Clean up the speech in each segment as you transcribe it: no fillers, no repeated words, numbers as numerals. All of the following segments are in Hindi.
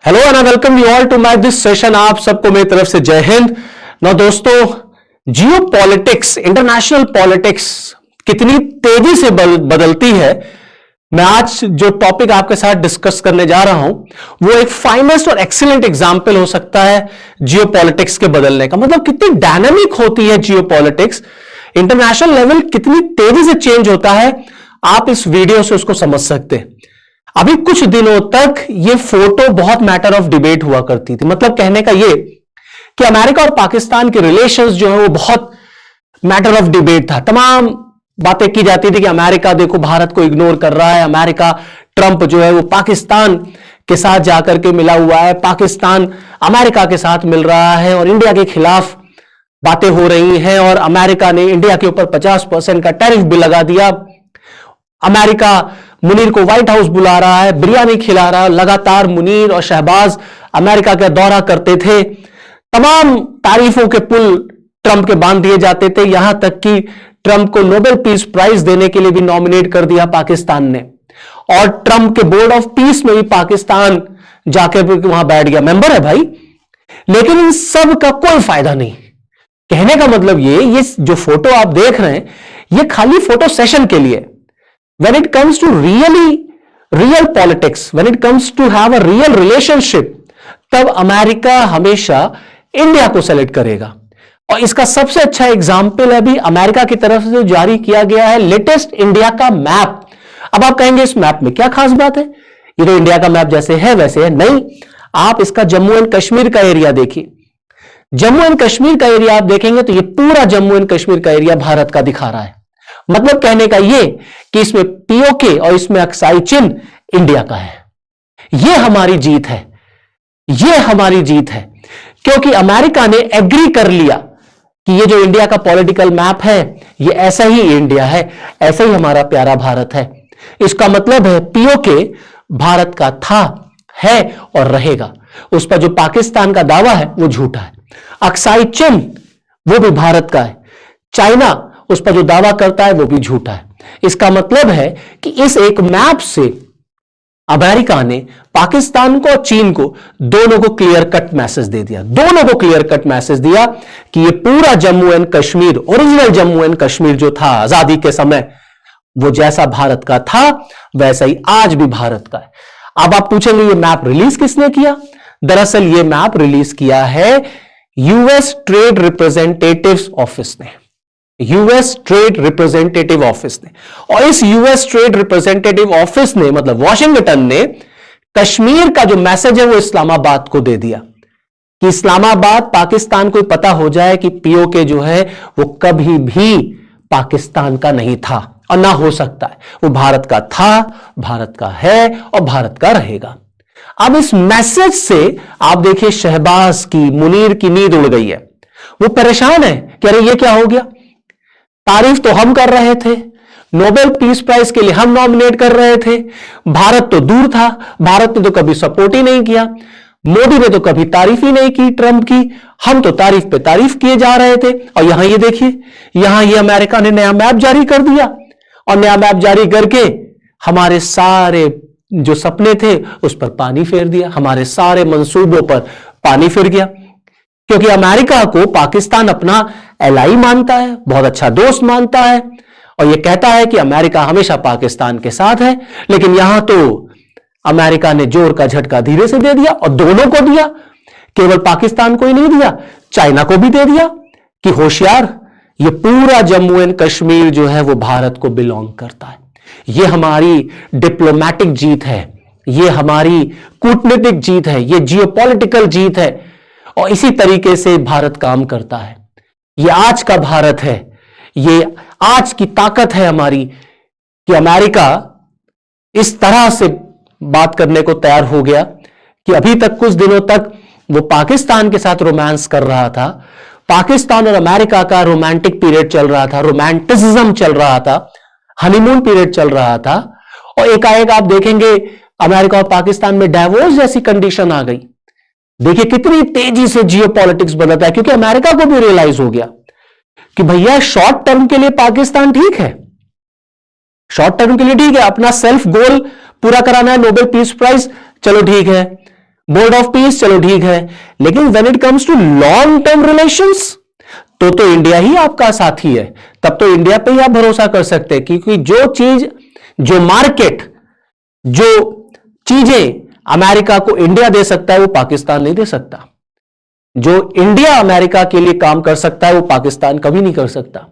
Hello and welcome you all to my this session. आप सबको मेरी तरफ से जय हिंद। ना दोस्तों, जियो पॉलिटिक्स, इंटरनेशनल पॉलिटिक्स कितनी तेजी से बदलती है। मैं आज जो टॉपिक आपके साथ डिस्कस करने जा रहा हूं वो एक फाइनेस्ट और एक्सीलेंट एग्जांपल हो सकता है जियो पॉलिटिक्स के बदलने का। मतलब कितनी डायनामिक होती है जियो पॉलिटिक्स, इंटरनेशनल लेवल कितनी तेजी से चेंज होता है, आप इस वीडियो से उसको समझ सकते हैं। अभी कुछ दिनों तक ये फोटो बहुत मैटर ऑफ डिबेट हुआ करती थी। मतलब कहने का ये कि अमेरिका और पाकिस्तान के रिलेशंस जो है वो बहुत मैटर ऑफ डिबेट था। तमाम बातें की जाती थी कि अमेरिका देखो भारत को इग्नोर कर रहा है, अमेरिका ट्रंप जो है वो पाकिस्तान के साथ जाकर के मिला हुआ है, पाकिस्तान अमेरिका के साथ मिल रहा है और इंडिया के खिलाफ बातें हो रही हैं और अमेरिका ने इंडिया के ऊपर 50% का टैरिफ भी लगा दिया। अमेरिका मुनीर को व्हाइट हाउस बुला रहा है, बिरयानी खिला रहा है। लगातार मुनीर और शहबाज अमेरिका का दौरा करते थे, तमाम तारीफों के पुल ट्रंप के बांध दिए जाते थे। यहां तक कि ट्रंप को नोबेल पीस प्राइज देने के लिए भी नॉमिनेट कर दिया पाकिस्तान ने, और ट्रंप के बोर्ड ऑफ पीस में भी पाकिस्तान जाकर वहां बैठ गया, मेंबर है भाई। लेकिन इन सब का कोई फायदा नहीं। कहने का मतलब ये जो फोटो आप देख रहे हैं ये खाली फोटो सेशन के लिए। When it comes to real politics, when it comes to have a real relationship, तब अमेरिका हमेशा इंडिया को सेलेक्ट करेगा। और इसका सबसे अच्छा एग्जाम्पल अभी अमेरिका की तरफ से जारी किया गया है लेटेस्ट इंडिया का मैप। अब आप कहेंगे इस मैप में क्या खास बात है, ये तो इंडिया का मैप जैसे है वैसे है। नहीं, आप इसका जम्मू एंड कश्मीर का एरिया देखिए। जम्मू एंड कश्मीर का एरिया आप देखेंगे तो ये पूरा जम्मू एंड कश्मीर का एरिया भारत का दिखा रहा है। मतलब कहने का यह कि इसमें पीओके और इसमें अक्साई चिन्ह इंडिया का है। यह हमारी जीत है, यह हमारी जीत है, क्योंकि अमेरिका ने एग्री कर लिया कि ये जो इंडिया का पॉलिटिकल मैप है ये ऐसा ही इंडिया है, ऐसा ही हमारा प्यारा भारत है। इसका मतलब है पीओके भारत का था, है और रहेगा। उस पर जो पाकिस्तान का दावा है वो झूठा है। अक्साई चिन्ह वो भी भारत का है, चाइना उस पर जो दावा करता है वो भी झूठा है। इसका मतलब है कि इस एक मैप से अमेरिका ने पाकिस्तान को और चीन को दोनों को क्लियर कट मैसेज दे दिया, दोनों को क्लियर कट मैसेज दिया कि ये पूरा Jammu and Kashmir, original Jammu and Kashmir जो था आजादी के समय, वो जैसा भारत का था वैसा ही आज भी भारत का है। अब आप पूछेंगे ये मैप रिलीज किसने किया? दरअसल ये मैप रिलीज किया है यूएस ट्रेड रिप्रेजेंटेटिव्स ऑफिस ने, यूएस ट्रेड रिप्रेजेंटेटिव ऑफिस ने। और इस यूएस ट्रेड रिप्रेजेंटेटिव ऑफिस ने, मतलब वॉशिंगटन ने, कश्मीर का जो मैसेज है वो इस्लामाबाद को दे दिया कि इस्लामाबाद पाकिस्तान को पता हो जाए कि पीओके जो है वो कभी भी पाकिस्तान का नहीं था और ना हो सकता है, वो भारत का था, भारत का है और भारत का रहेगा। अब इस मैसेज से आप देखिए शहबाज की, मुनीर की नींद उड़ गई है। वो परेशान है कि अरे ये क्या हो गया, तारीफ तो हम कर रहे थे, नोबेल पीस प्राइज के लिए हम नॉमिनेट कर रहे थे, भारत तो दूर था, भारत ने तो कभी सपोर्ट ही नहीं किया, मोदी ने तो कभी तारीफ ही नहीं की ट्रंप की, हम तो तारीफ पे तारीफ किए जा रहे थे। और यहां ये देखिए, यहां ये अमेरिका ने नया मैप जारी कर दिया और नया मैप जारी करके हमारे सारे जो सपने थे उस पर पानी फेर दिया, हमारे सारे मंसूबों पर पानी फिर गया। क्योंकि अमेरिका को पाकिस्तान अपना एलाई मानता है, बहुत अच्छा दोस्त मानता है और यह कहता है कि अमेरिका हमेशा पाकिस्तान के साथ है। लेकिन यहां तो अमेरिका ने जोर का झटका धीरे से दे दिया और दोनों को दिया, केवल पाकिस्तान को ही नहीं दिया, चाइना को भी दे दिया कि होशियार, ये पूरा जम्मू एंड कश्मीर जो है वो भारत को बिलोंग करता है। ये हमारी डिप्लोमैटिक जीत है, ये हमारी कूटनीतिक जीत है, ये जियोपॉलिटिकल जीत है। और इसी तरीके से भारत काम करता है। ये आज का भारत है, ये आज की ताकत है हमारी कि अमेरिका इस तरह से बात करने को तैयार हो गया कि अभी तक कुछ दिनों तक वो पाकिस्तान के साथ रोमांस कर रहा था, पाकिस्तान और अमेरिका का रोमांटिक पीरियड चल रहा था, रोमांटिसिज्म चल रहा था, हनीमून पीरियड चल रहा था, और एकाएक आप देखेंगे अमेरिका और पाकिस्तान में डाइवोर्स जैसी कंडीशन आ गई। देखिए कितनी तेजी से जियो पॉलिटिक्स बदलता है, क्योंकि अमेरिका को भी रियलाइज हो गया कि भैया शॉर्ट टर्म के लिए पाकिस्तान ठीक है, शॉर्ट टर्म के लिए ठीक है, अपना सेल्फ गोल पूरा कराना है, नोबेल पीस प्राइज, चलो ठीक है, बोर्ड ऑफ पीस चलो ठीक है, लेकिन when it comes to long term relations तो इंडिया ही आपका साथी है। तब तो इंडिया पे ही आप भरोसा कर सकते हैं, क्योंकि जो चीज, जो मार्केट, जो चीजें अमेरिका को इंडिया दे सकता है वो पाकिस्तान नहीं दे सकता। जो इंडिया अमेरिका के लिए काम कर सकता है वो पाकिस्तान कभी नहीं कर सकता।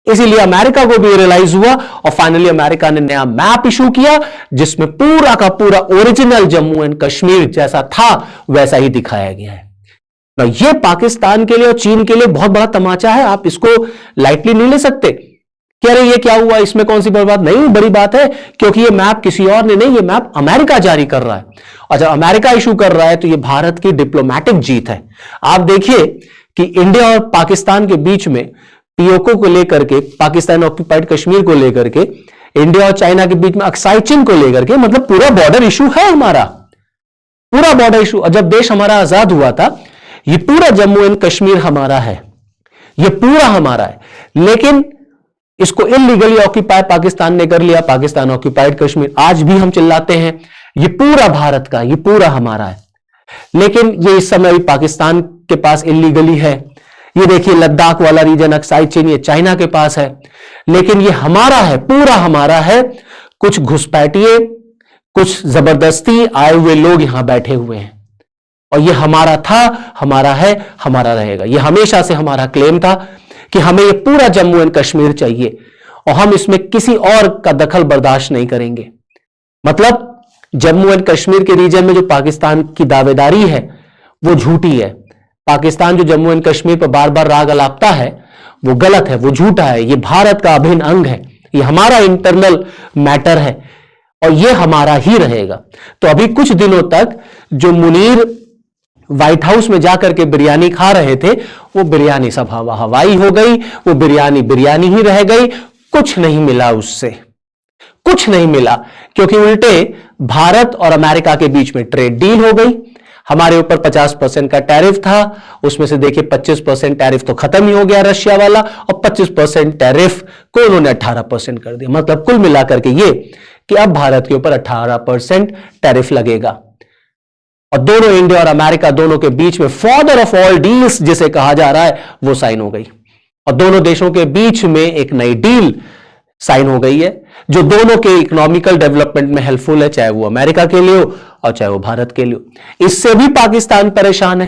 इसीलिए अमेरिका को भी रियलाइज हुआ और फाइनली अमेरिका ने नया मैप इशू किया, जिसमें पूरा का पूरा ओरिजिनल जम्मू एंड कश्मीर जैसा था वैसा ही दिखाया गया है। तो ये पाकिस्तान के लिए और चीन के लिए बहुत बड़ा तमाचा है। आप इसको लाइटली नहीं ले सकते कि अरे ये क्या हुआ, इसमें कौन सी बड़ी बात। नहीं, बड़ी बात है, क्योंकि ये मैप किसी और ने नहीं, ये मैप अमेरिका जारी कर रहा है। और जब अमेरिका इशू कर रहा है तो ये भारत की डिप्लोमैटिक जीत है। आप देखिए कि इंडिया और पाकिस्तान के बीच में पीओके को लेकर के, पाकिस्तान ऑक्यूपाइड कश्मीर को लेकर के, इंडिया और चाइना के बीच में अक्साई चिन को लेकर के, मतलब पूरा बॉर्डर इशू है हमारा, पूरा बॉर्डर इशू। और जब देश हमारा आजाद हुआ था, ये पूरा जम्मू एंड कश्मीर हमारा है, ये पूरा हमारा है। लेकिन इसको इलीगली ऑक्यूपाई पाकिस्तान ने कर लिया, पाकिस्तान ऑक्यूपाइड कश्मीर। आज भी हम चिल्लाते हैं ये पूरा भारत का, ये पूरा हमारा है। लेकिन ये इस समय पाकिस्तान के पास इलीगली है। ये देखिए लद्दाख वाला रीजन, अक्साई चिन, ये चाइना के पास है। लेकिन ये हमारा है, पूरा हमारा है। कुछ घुसपैठिए, कुछ जबरदस्ती आए हुए लोग यहां बैठे हुए हैं, और ये हमारा था, हमारा है, हमारा रहेगा। ये हमेशा से हमारा क्लेम था कि हमें ये पूरा जम्मू एंड कश्मीर चाहिए, और हम इसमें किसी और का दखल बर्दाश्त नहीं करेंगे। मतलब जम्मू एंड कश्मीर के रीजन में जो पाकिस्तान की दावेदारी है वो झूठी है। पाकिस्तान जो जम्मू एंड कश्मीर पर बार बार राग अलापता है वो गलत है, वो झूठा है। ये भारत का अभिन्न अंग है, ये हमारा इंटरनल मैटर है, और ये हमारा ही रहेगा। तो अभी कुछ दिनों तक जो मुनीर व्हाइट हाउस में जाकर के बिरयानी खा रहे थे, वो बिरयानी सब हवाई हो गई, वो बिरयानी बिरयानी ही रह गई। कुछ नहीं मिला उससे, कुछ नहीं मिला, क्योंकि उल्टे भारत और अमेरिका के बीच में ट्रेड डील हो गई। हमारे ऊपर 50% का टैरिफ था, उसमें से देखिए 25% टैरिफ तो खत्म ही हो गया रशिया वाला, और 25% टैरिफ को उन्होंने 18% कर दिया। मतलब कुल मिलाकर के ये कि अब भारत के ऊपर 18% टैरिफ लगेगा। और दोनों, इंडिया और अमेरिका दोनों के बीच में फादर ऑफ ऑल डील्स जिसे कहा जा रहा है वो साइन हो गई, और दोनों देशों के बीच में एक नई डील साइन हो गई है जो दोनों के इकोनॉमिकल डेवलपमेंट में हेल्पफुल है, चाहे वो अमेरिका के लिए हो और चाहे वो भारत के लिए हो। इससे भी पाकिस्तान परेशान है।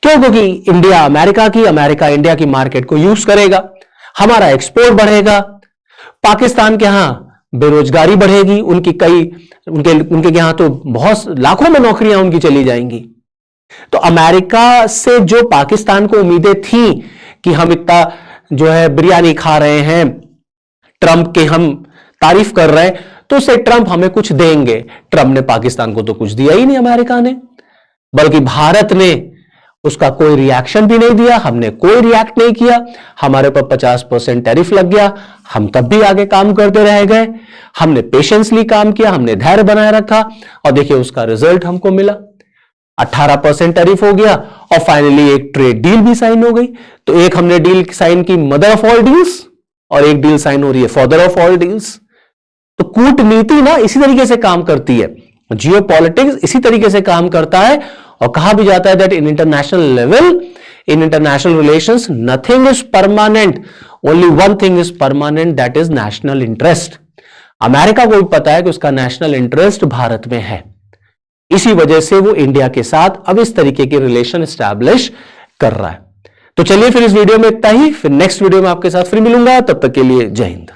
क्यों? क्योंकि इंडिया अमेरिका की, अमेरिका इंडिया की मार्केट को यूज करेगा, हमारा एक्सपोर्ट बढ़ेगा, पाकिस्तान के यहां बेरोजगारी बढ़ेगी, उनके यहां तो बहुत लाखों में नौकरियां उनकी चली जाएंगी। तो अमेरिका से जो पाकिस्तान को उम्मीदें थी कि हम इतना जो है बिरयानी खा रहे हैं, ट्रंप के हम तारीफ कर रहे हैं, तो उससे ट्रंप हमें कुछ देंगे। ट्रंप ने पाकिस्तान को तो कुछ दिया ही नहीं, अमेरिका ने, बल्कि भारत ने उसका कोई रिएक्शन भी नहीं दिया, हमने कोई रिएक्ट नहीं किया। हमारे ऊपर 50% टैरिफ लग गया, हम तब भी आगे काम करते रह गए। हमने पेशेंसली काम किया, हमने धैर्य बनाए रखा, और देखिए उसका रिजल्ट हमको मिला। 18% टैरिफ हो गया, और फाइनली एक ट्रेड डील भी साइन हो गई। तो एक हमने डील साइन की मदर ऑफ ऑल डील्स, और एक डील साइन हो रही है फादर ऑफ ऑल डील्स। तो कूटनीति ना इसी तरीके से काम करती है, जियो पॉलिटिक्स इसी तरीके से काम करता है। और कहा भी जाता है that in international level, in international relations, nothing is permanent, only one thing is permanent, that is national interest. America को भी पता है कि उसका नेशनल इंटरेस्ट भारत में है, इसी वजह से वो इंडिया के साथ अब इस तरीके के रिलेशन एस्टैब्लिश कर रहा है। तो चलिए फिर इस वीडियो में इतना ही, फिर नेक्स्ट वीडियो में आपके साथ फिर मिलूंगा। तब तक के लिए जय हिंद।